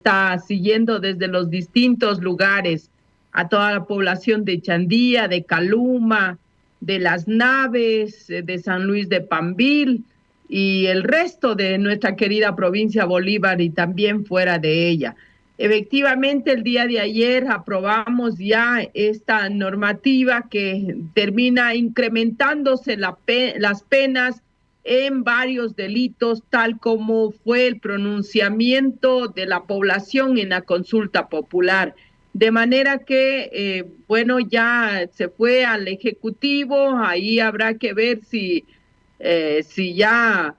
está siguiendo desde los distintos lugares a toda la población de Chandía, de Caluma, de Las Naves, de San Luis de Pambil y el resto de nuestra querida provincia Bolívar y también fuera de ella. Efectivamente, el día de ayer aprobamos ya esta normativa que termina incrementándose las penas en varios delitos, tal como fue el pronunciamiento de la población en la consulta popular. De manera que, bueno, ya se fue al Ejecutivo, ahí habrá que ver si ya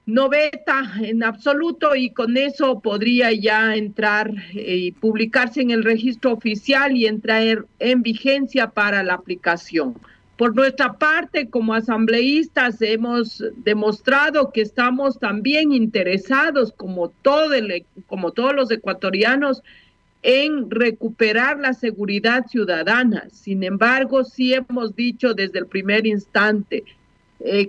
no veta en absoluto y con eso podría ya entrar y publicarse en el registro oficial y entrar en vigencia para la aplicación. Por nuestra parte, como asambleístas, hemos demostrado que estamos también interesados, como todos los ecuatorianos, en recuperar la seguridad ciudadana. Sin embargo, sí hemos dicho desde el primer instante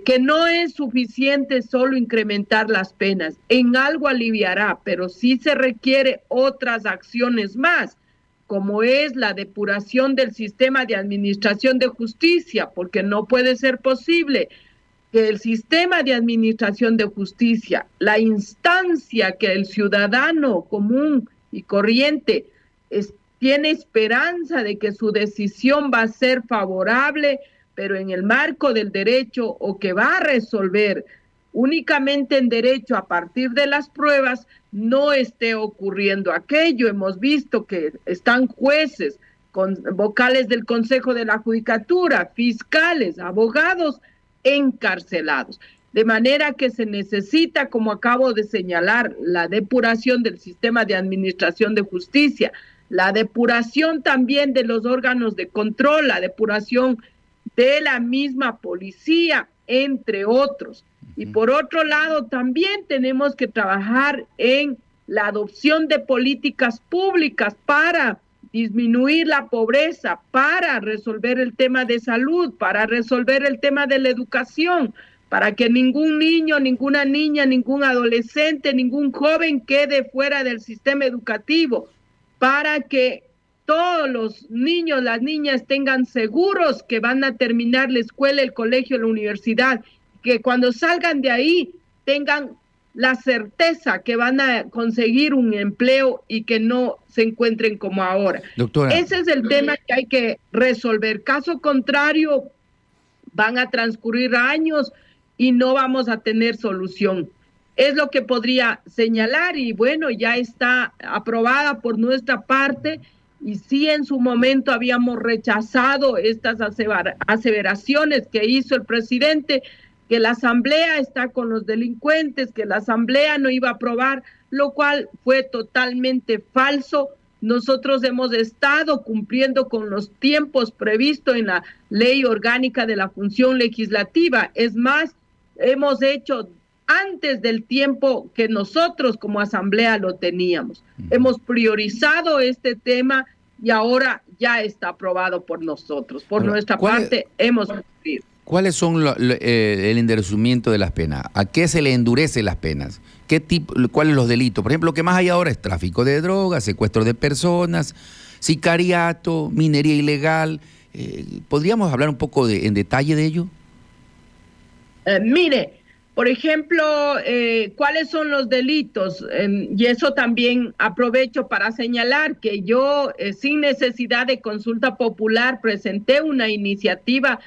que no es suficiente solo incrementar las penas. En algo aliviará, pero sí se requiere otras acciones más, como es la depuración del sistema de administración de justicia, porque no puede ser posible que el sistema de administración de justicia, la instancia que el ciudadano común y corriente tiene esperanza de que su decisión va a ser favorable, pero en el marco del derecho o que va a resolver únicamente en derecho a partir de las pruebas, no esté ocurriendo aquello. Hemos visto que están jueces, con vocales del Consejo de la Judicatura, fiscales, abogados encarcelados. De manera que se necesita, como acabo de señalar, la depuración del sistema de administración de justicia, la depuración también de los órganos de control, la depuración de la misma policía, entre otros. Y por otro lado, también tenemos que trabajar en la adopción de políticas públicas para disminuir la pobreza, para resolver el tema de salud, para resolver el tema de la educación, para que ningún niño, ninguna niña, ningún adolescente, ningún joven quede fuera del sistema educativo, para que todos los niños, las niñas tengan seguros que van a terminar la escuela, el colegio, la universidad, que cuando salgan de ahí tengan la certeza que van a conseguir un empleo y que no se encuentren como ahora. Doctora. Ese es el tema que hay que resolver. Caso contrario, van a transcurrir años y no vamos a tener solución. Es lo que podría señalar y bueno, ya está aprobada por nuestra parte y sí en su momento habíamos rechazado estas aseveraciones que hizo el presidente, que la asamblea está con los delincuentes, que la asamblea no iba a aprobar, lo cual fue totalmente falso. Nosotros hemos estado cumpliendo con los tiempos previstos en la ley orgánica de la función legislativa. Es más, hemos hecho antes del tiempo que nosotros como asamblea lo teníamos. Hemos priorizado este tema y ahora ya está aprobado por nosotros. Por nuestra parte, hemos cumplido. ¿Cuáles son el endurecimiento de las penas? ¿A qué se le endurece las penas? ¿Cuáles los delitos? Por ejemplo, lo que más hay ahora es tráfico de drogas, secuestro de personas, sicariato, minería ilegal. ¿Podríamos hablar un poco en detalle de ello? Mire, por ejemplo, ¿cuáles son los delitos? Y eso también aprovecho para señalar que yo, sin necesidad de consulta popular, presenté una iniciativa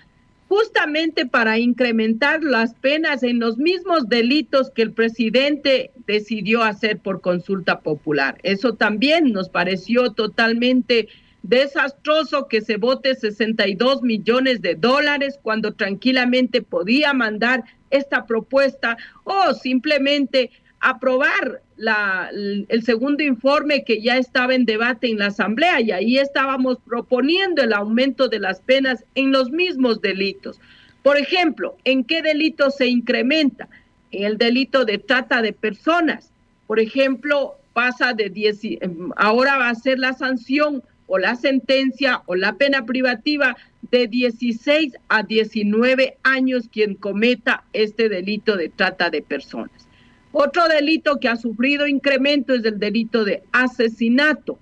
justamente para incrementar las penas en los mismos delitos que el presidente decidió hacer por consulta popular. Eso también nos pareció totalmente desastroso que se vote 62 millones de dólares cuando tranquilamente podía mandar esta propuesta o simplemente aprobar el segundo informe que ya estaba en debate en la Asamblea y ahí estábamos proponiendo el aumento de las penas en los mismos delitos. Por ejemplo, ¿en qué delito se incrementa? En el delito de trata de personas. Por ejemplo, ahora va a ser la sanción o la sentencia o la pena privativa de 16 a 19 años quien cometa este delito de trata de personas. Otro delito que ha sufrido incremento es el delito de asesinato.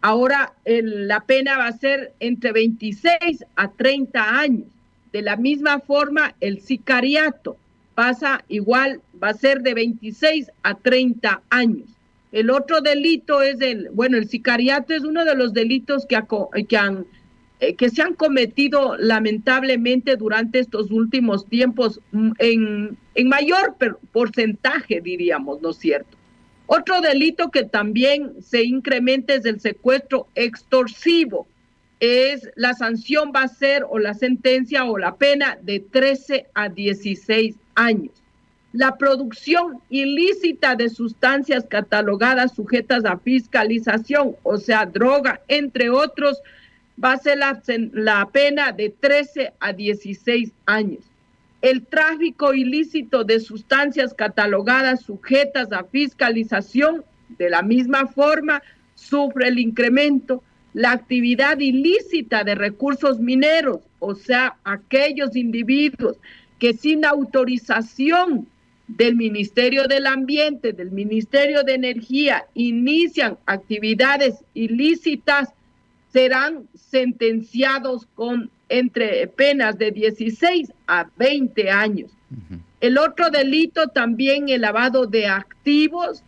Ahora la pena va a ser entre 26 a 30 años. De la misma forma, el sicariato pasa igual, va a ser de 26 a 30 años. El otro delito es el sicariato es uno de los delitos que se han cometido lamentablemente durante estos últimos tiempos en mayor porcentaje, diríamos, ¿no es cierto? Otro delito que también se incrementa es el secuestro extorsivo. La sanción va a ser, o la sentencia o la pena, de 13 a 16 años. La producción ilícita de sustancias catalogadas sujetas a fiscalización, o sea, droga, entre otros, va a ser la pena de 13 a 16 años. El tráfico ilícito de sustancias catalogadas sujetas a fiscalización, de la misma forma, sufre el incremento. La actividad ilícita de recursos mineros, o sea, aquellos individuos que sin autorización del Ministerio del Ambiente, del Ministerio de Energía, inician actividades ilícitas, serán sentenciados con entre penas de 16 a 20 años. El otro delito también, el lavado de activos,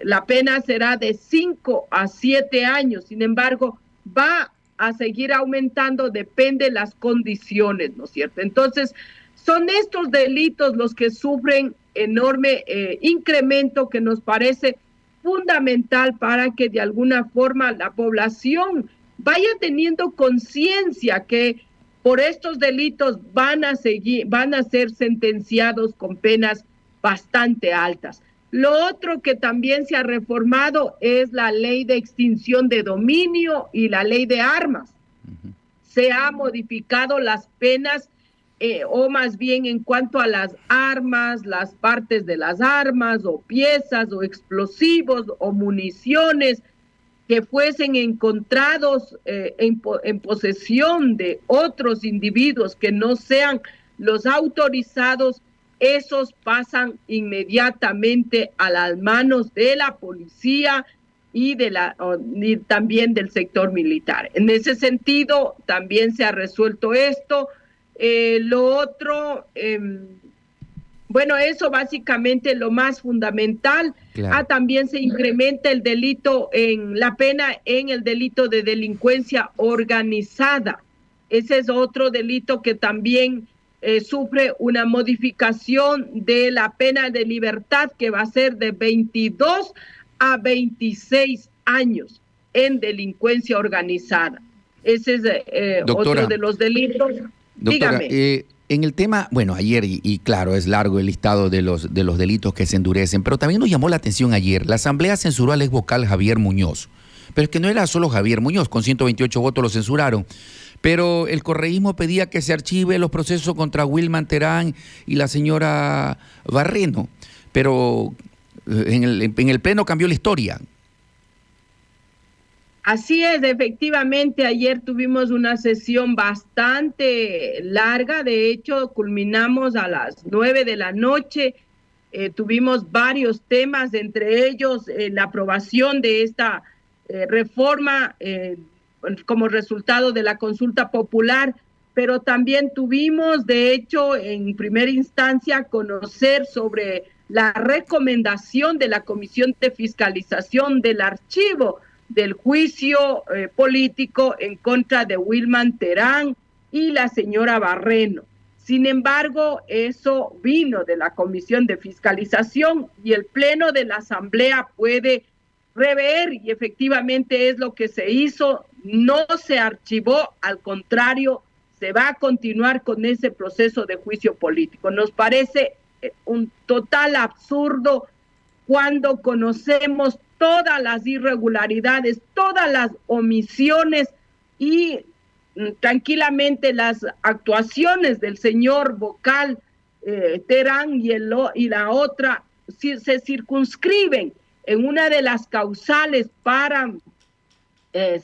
la pena será de 5 a 7 años. Sin embargo, va a seguir aumentando, depende de las condiciones, ¿no es cierto? Entonces, son estos delitos los que sufren enorme incremento, que nos parece fundamental para que de alguna forma la población vaya teniendo conciencia que por estos delitos van a ser sentenciados con penas bastante altas. Lo otro que también se ha reformado es la ley de extinción de dominio y la ley de armas. Se ha modificado las penas, o más bien en cuanto a las armas, las partes de las armas o piezas o explosivos o municiones que fuesen encontrados en posesión de otros individuos que no sean los autorizados, esos pasan inmediatamente a las manos de la policía y también del sector militar. En ese sentido, también se ha resuelto esto. Lo otro, eso básicamente lo más fundamental. Claro. También se incrementa el delito la pena en el delito de delincuencia organizada. Ese es otro delito que también sufre una modificación de la pena de libertad, que va a ser de 22 a 26 años en delincuencia organizada. Ese es otro de los delitos. Doctora, dígame. En el tema, ayer, y claro, es largo el listado de los delitos que se endurecen, pero también nos llamó la atención ayer, la Asamblea censuró al ex vocal Javier Muñoz, pero es que no era solo Javier Muñoz, con 128 votos lo censuraron, pero el correísmo pedía que se archive los procesos contra Wilman Terán y la señora Barreno, pero en el Pleno cambió la historia. Así es, efectivamente, ayer tuvimos una sesión bastante larga, de hecho culminamos a las 9 de la noche, tuvimos varios temas, entre ellos la aprobación de esta reforma como resultado de la consulta popular, pero también tuvimos, de hecho, en primera instancia, conocer sobre la recomendación de la Comisión de Fiscalización del archivo del juicio político en contra de Wilman Terán y la señora Barreno. Sin embargo, eso vino de la Comisión de Fiscalización y el Pleno de la Asamblea puede rever, y efectivamente es lo que se hizo, no se archivó, al contrario, se va a continuar con ese proceso de juicio político. Nos parece un total absurdo cuando conocemos todas las irregularidades, todas las omisiones y tranquilamente las actuaciones del señor vocal Terán y la otra se circunscriben en una de las causales para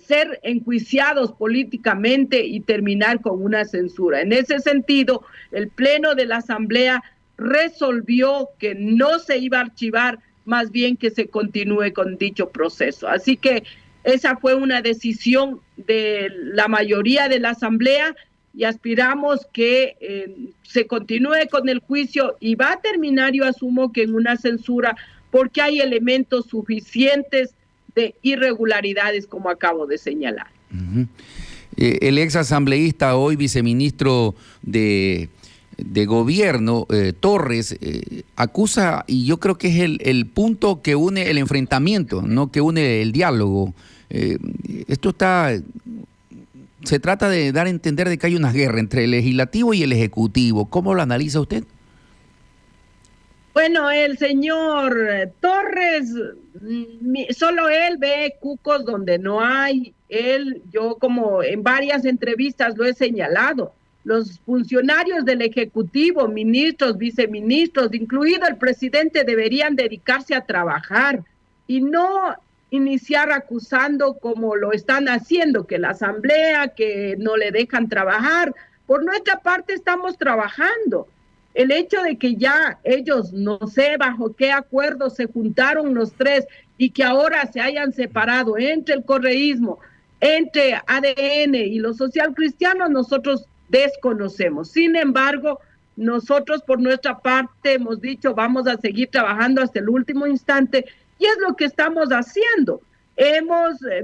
ser enjuiciados políticamente y terminar con una censura. En ese sentido, el Pleno de la Asamblea resolvió que no se iba a archivar, más bien que se continúe con dicho proceso. Así que esa fue una decisión de la mayoría de la Asamblea y aspiramos que se continúe con el juicio y va a terminar, yo asumo, que en una censura, porque hay elementos suficientes de irregularidades, como acabo de señalar. El ex asambleísta, hoy viceministro de gobierno, Torres, acusa, y yo creo que es el punto que une el enfrentamiento, no que une el diálogo. Se trata de dar a entender de que hay una guerra entre el legislativo y el ejecutivo. ¿Cómo lo analiza usted? Bueno, el señor Torres, solo él ve cucos donde no hay. Yo como en varias entrevistas lo he señalado, los funcionarios del Ejecutivo, ministros, viceministros, incluido el presidente, deberían dedicarse a trabajar y no iniciar acusando como lo están haciendo, que la Asamblea, que no le dejan trabajar. Por nuestra parte estamos trabajando. El hecho de que ya ellos, no sé bajo qué acuerdo se juntaron los tres y que ahora se hayan separado entre el correísmo, entre ADN y los socialcristianos, nosotros desconocemos. Sin embargo, nosotros por nuestra parte hemos dicho vamos a seguir trabajando hasta el último instante y es lo que estamos haciendo.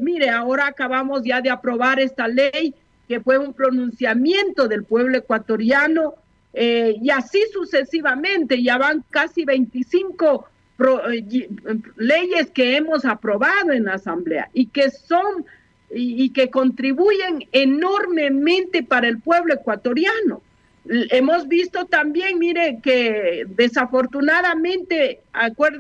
Mire, ahora acabamos ya de aprobar esta ley que fue un pronunciamiento del pueblo ecuatoriano, y así sucesivamente, ya van casi 25 leyes que hemos aprobado en la Asamblea y que contribuyen enormemente para el pueblo ecuatoriano. Hemos visto también, mire, que desafortunadamente,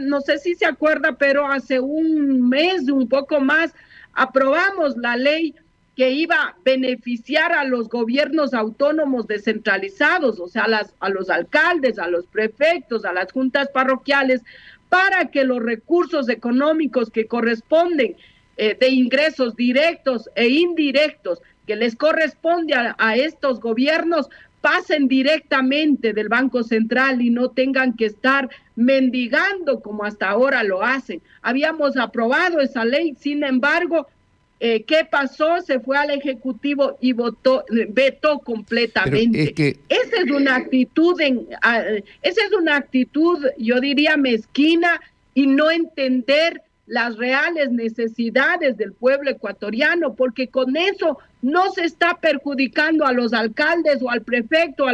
no sé si se acuerda, pero hace un mes, un poco más, aprobamos la ley que iba a beneficiar a los gobiernos autónomos descentralizados, o sea, a los alcaldes, a los prefectos, a las juntas parroquiales, para que los recursos económicos que corresponden de ingresos directos e indirectos que les corresponde a estos gobiernos pasen directamente del Banco Central y no tengan que estar mendigando como hasta ahora lo hacen. Habíamos aprobado esa ley, sin embargo, ¿qué pasó? Se fue al Ejecutivo y vetó completamente. Esa es una actitud, yo diría, mezquina y no entender las reales necesidades del pueblo ecuatoriano, porque con eso no se está perjudicando a los alcaldes o al prefecto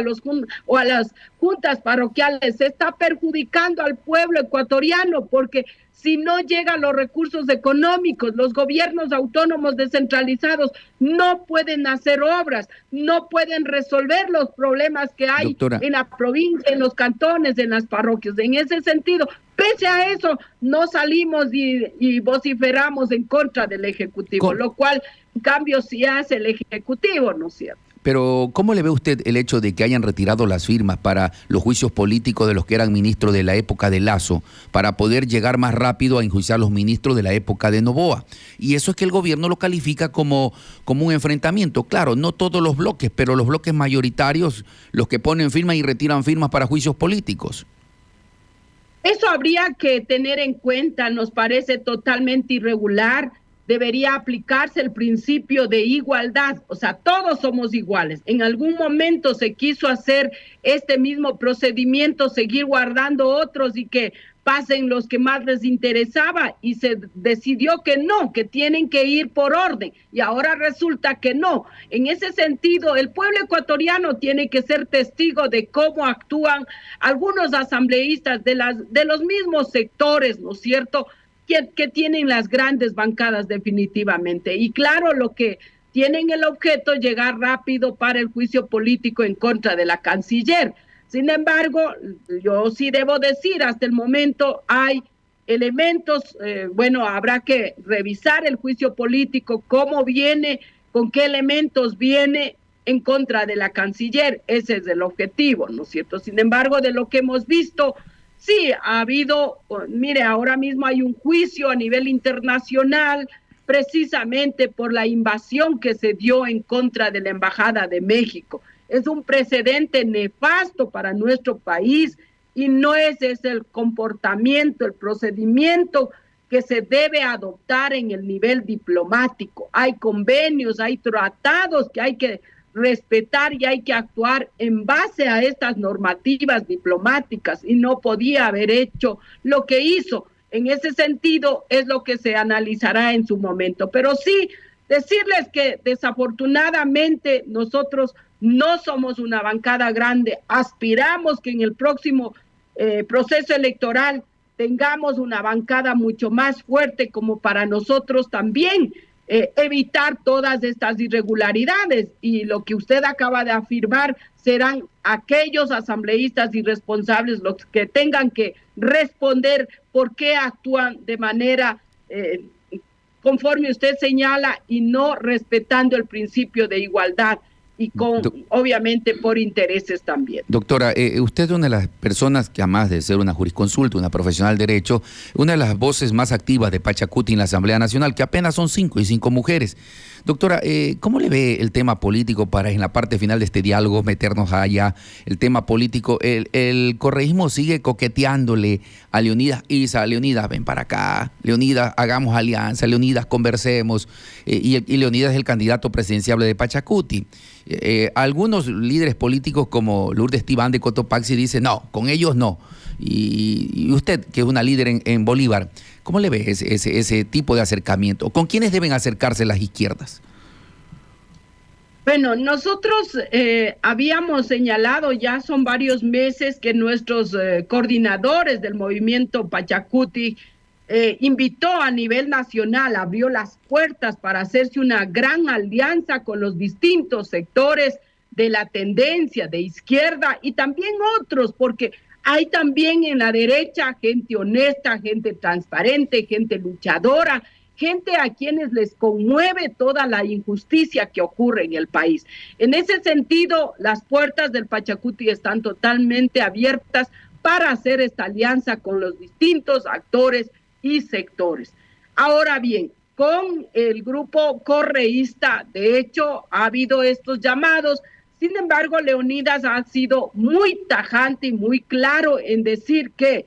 o a las juntas parroquiales, se está perjudicando al pueblo ecuatoriano, porque si no llegan los recursos económicos, los gobiernos autónomos descentralizados no pueden hacer obras, no pueden resolver los problemas que hay, doctora, en la provincia, en los cantones, en las parroquias. En ese sentido, pese a eso, no salimos y vociferamos en contra del Ejecutivo, lo cual, en cambio, sí hace el Ejecutivo, ¿no es cierto? Pero, ¿cómo le ve usted el hecho de que hayan retirado las firmas para los juicios políticos de los que eran ministros de la época de Lasso, para poder llegar más rápido a enjuiciar a los ministros de la época de Noboa? Y eso es que el gobierno lo califica como un enfrentamiento. Claro, no todos los bloques, pero los bloques mayoritarios, los que ponen firmas y retiran firmas para juicios políticos. Eso habría que tener en cuenta, nos parece totalmente irregular. Debería aplicarse el principio de igualdad, o sea, todos somos iguales. En algún momento se quiso hacer este mismo procedimiento, seguir guardando otros y que pasen los que más les interesaba, y se decidió que no, que tienen que ir por orden, y ahora resulta que no. En ese sentido, el pueblo ecuatoriano tiene que ser testigo de cómo actúan algunos asambleístas de los mismos sectores, ¿no es cierto?, que tienen las grandes bancadas definitivamente. Y claro, lo que tienen el objeto, llegar rápido para el juicio político en contra de la canciller. Sin embargo, yo sí debo decir, hasta el momento hay elementos, habrá que revisar el juicio político, cómo viene, con qué elementos viene en contra de la canciller. Ese es el objetivo, ¿no es cierto? Sin embargo, de lo que hemos visto, sí, ha habido, mire, ahora mismo hay un juicio a nivel internacional precisamente por la invasión que se dio en contra de la Embajada de México. Es un precedente nefasto para nuestro país y no ese es el comportamiento, el procedimiento que se debe adoptar en el nivel diplomático. Hay convenios, hay tratados que hay que respetar y hay que actuar en base a estas normativas diplomáticas, y no podía haber hecho lo que hizo. En ese sentido es lo que se analizará en su momento. Pero sí, decirles que desafortunadamente nosotros no somos una bancada grande. Aspiramos que en el próximo proceso electoral tengamos una bancada mucho más fuerte, como para nosotros también evitar todas estas irregularidades. Y lo que usted acaba de afirmar, serán aquellos asambleístas irresponsables los que tengan que responder por qué actúan de manera conforme usted señala y no respetando el principio de igualdad, y obviamente por intereses también. Doctora, usted es una de las personas que, además de ser una jurisconsulta, una profesional de derecho, una de las voces más activas de Pachacuti en la Asamblea Nacional, que apenas son 5 mujeres. Doctora, ¿cómo le ve el tema político para en la parte final de este diálogo meternos allá? El tema político, el correísmo sigue coqueteándole a Leonidas Issa. Leonidas, ven para acá. Leonidas, hagamos alianza. Leonidas, conversemos. Y Leonidas es el candidato presidenciable de Pachacuti. Algunos líderes políticos como Lourdes Tibán de Cotopaxi dicen, no, con ellos no. Y usted, que es una líder en Bolívar, ¿cómo le ve ese tipo de acercamiento? ¿Con quiénes deben acercarse las izquierdas? Bueno, nosotros habíamos señalado, ya son varios meses, que nuestros coordinadores del movimiento Pachacuti invitó a nivel nacional, abrió las puertas para hacerse una gran alianza con los distintos sectores de la tendencia de izquierda y también otros, porque hay también en la derecha gente honesta, gente transparente, gente luchadora, gente a quienes les conmueve toda la injusticia que ocurre en el país. En ese sentido, las puertas del Pachacuti están totalmente abiertas para hacer esta alianza con los distintos actores y sectores. Ahora bien, con el grupo correísta, de hecho, ha habido estos llamados. Sin embargo, Leonidas ha sido muy tajante y muy claro en decir que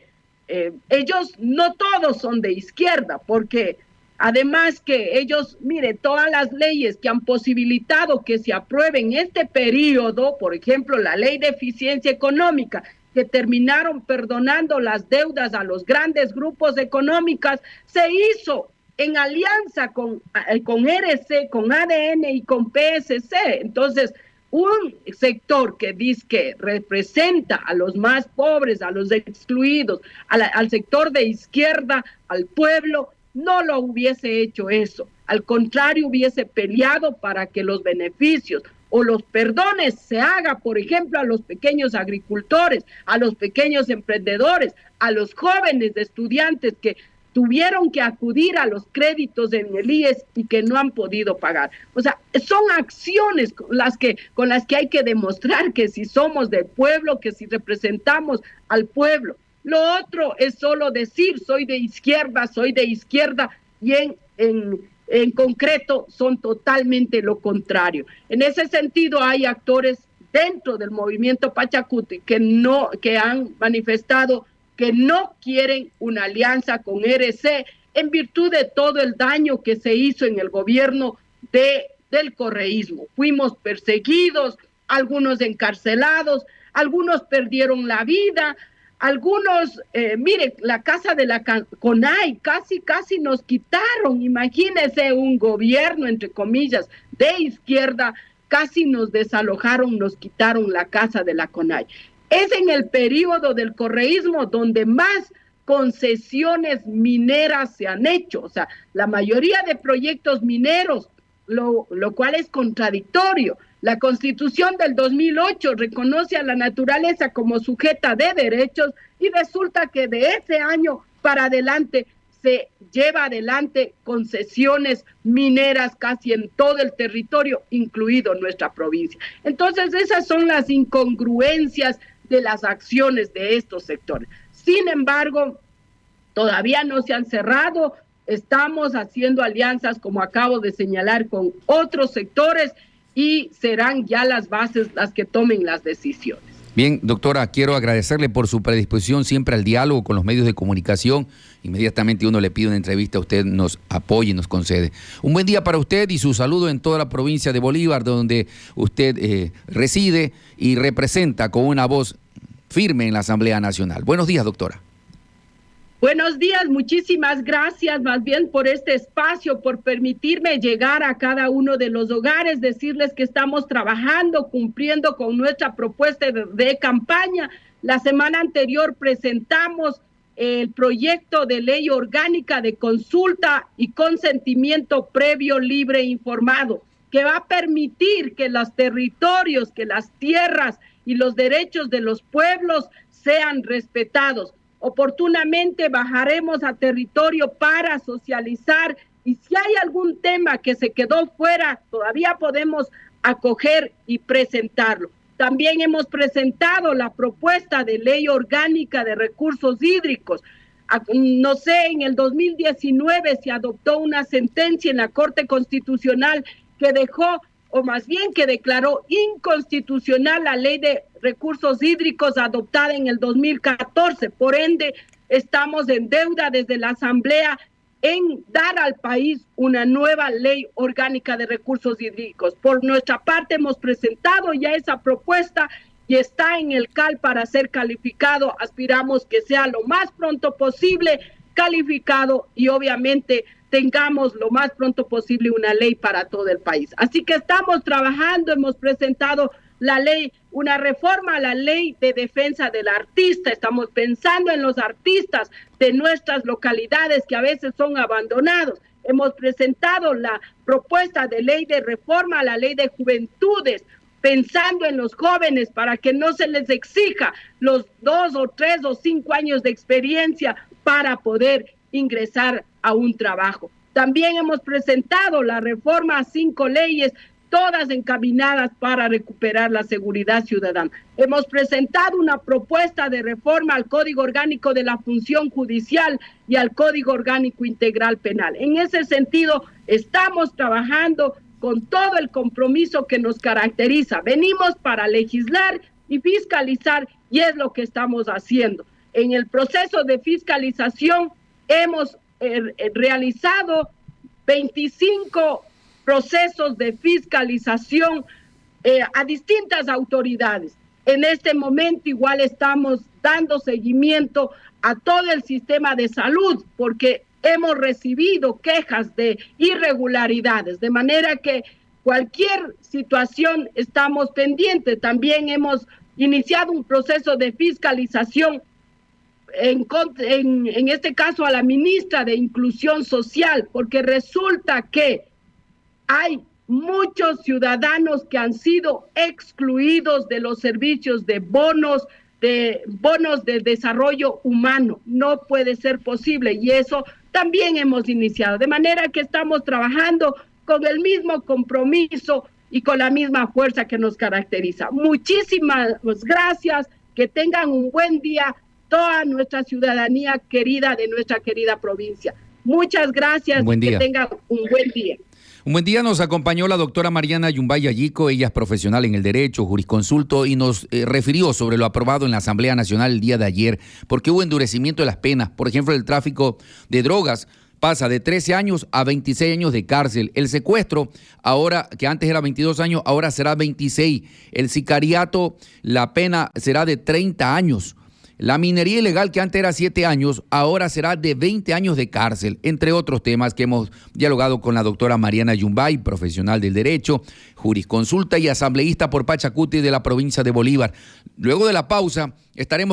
ellos no todos son de izquierda, porque además que ellos, mire, todas las leyes que han posibilitado que se aprueben en este periodo, por ejemplo, la ley de eficiencia económica, que terminaron perdonando las deudas a los grandes grupos económicos, se hizo en alianza con RC, con ADN y con PSC. Entonces, un sector que dice que representa a los más pobres, a los excluidos, al sector de izquierda, al pueblo, no lo hubiese hecho eso. Al contrario, hubiese peleado para que los beneficios o los perdones se haga, por ejemplo, a los pequeños agricultores, a los pequeños emprendedores, a los jóvenes estudiantes que tuvieron que acudir a los créditos en el IES y que no han podido pagar. O sea, son acciones con las que hay que demostrar que si somos del pueblo, que si representamos al pueblo. Lo otro es solo decir soy de izquierda, y en concreto son totalmente lo contrario. En ese sentido hay actores dentro del movimiento Pachacuti que han manifestado que no quieren una alianza con RC en virtud de todo el daño que se hizo en el gobierno del correísmo. Fuimos perseguidos, algunos encarcelados, algunos perdieron la vida, algunos, mire, la casa de la CONAI casi nos quitaron. Imagínense, un gobierno, entre comillas, de izquierda, casi nos desalojaron, nos quitaron la casa de la CONAI. Es en el periodo del correísmo donde más concesiones mineras se han hecho, o sea, la mayoría de proyectos mineros, lo cual es contradictorio. La Constitución del 2008 reconoce a la naturaleza como sujeta de derechos y resulta que de ese año para adelante se lleva adelante concesiones mineras casi en todo el territorio, incluido nuestra provincia. Entonces, esas son las incongruencias de las acciones de estos sectores. Sin embargo, todavía no se han cerrado, estamos haciendo alianzas, como acabo de señalar, con otros sectores y serán ya las bases las que tomen las decisiones. Bien, doctora, quiero agradecerle por su predisposición siempre al diálogo con los medios de comunicación. Inmediatamente uno le pide una entrevista, usted nos apoya y nos concede. Un buen día para usted y su saludo en toda la provincia de Bolívar, donde usted reside y representa con una voz firme en la Asamblea Nacional. Buenos días, doctora. Buenos días, muchísimas gracias más bien por este espacio, por permitirme llegar a cada uno de los hogares, decirles que estamos trabajando, cumpliendo con nuestra propuesta de campaña. La semana anterior presentamos el proyecto de ley orgánica de consulta y consentimiento previo, libre e informado, que va a permitir que los territorios, que las tierras y los derechos de los pueblos sean respetados. Oportunamente bajaremos a territorio para socializar y si hay algún tema que se quedó fuera, todavía podemos acoger y presentarlo. También hemos presentado la propuesta de ley orgánica de recursos hídricos. No sé, en el 2019 se adoptó una sentencia en la Corte Constitucional que dejó, o más bien que declaró inconstitucional la ley de recursos hídricos adoptada en el 2014. Por ende, estamos en deuda desde la Asamblea en dar al país una nueva ley orgánica de recursos hídricos. Por nuestra parte, hemos presentado ya esa propuesta y está en el CAL para ser calificado. Aspiramos que sea lo más pronto posible calificado y obviamente tengamos lo más pronto posible una ley para todo el país. Así que estamos trabajando, hemos presentado la ley, una reforma a la ley de defensa del artista. Estamos pensando en los artistas de nuestras localidades que a veces son abandonados. Hemos presentado la propuesta de ley de reforma a la ley de juventudes, pensando en los jóvenes para que no se les exija los 2 o 3 o 5 años de experiencia para poder ingresar a un trabajo. También hemos presentado la reforma a 5 leyes, todas encaminadas para recuperar la seguridad ciudadana. Hemos presentado una propuesta de reforma al Código Orgánico de la Función Judicial y al Código Orgánico Integral Penal. En ese sentido, estamos trabajando con todo el compromiso que nos caracteriza. Venimos para legislar y fiscalizar y es lo que estamos haciendo. En el proceso de fiscalización hemos realizado 25 procesos de fiscalización a distintas autoridades. En este momento igual estamos dando seguimiento a todo el sistema de salud porque hemos recibido quejas de irregularidades, de manera que cualquier situación estamos pendientes. También hemos iniciado un proceso de fiscalización en este caso a la ministra de Inclusión Social, porque resulta que hay muchos ciudadanos que han sido excluidos de los servicios de bonos de desarrollo humano. No puede ser posible y eso también hemos iniciado. De manera que estamos trabajando con el mismo compromiso y con la misma fuerza que nos caracteriza. Muchísimas gracias, que tengan un buen día toda nuestra ciudadanía querida de nuestra querida provincia. Muchas gracias, que tengan un buen día. Un buen día, nos acompañó la doctora Mariana Yumbay Allico, ella es profesional en el derecho, jurisconsulto, y nos refirió sobre lo aprobado en la Asamblea Nacional el día de ayer, porque hubo endurecimiento de las penas. Por ejemplo, el tráfico de drogas pasa de 13 años a 26 años de cárcel. El secuestro, ahora que antes era 22 años, ahora será 26. El sicariato, la pena será de 30 años. La minería ilegal, que antes era 7 años, ahora será de 20 años de cárcel, entre otros temas que hemos dialogado con la doctora Mariana Yumbay, profesional del derecho, jurisconsulta y asambleísta por Pachacuti de la provincia de Bolívar. Luego de la pausa estaremos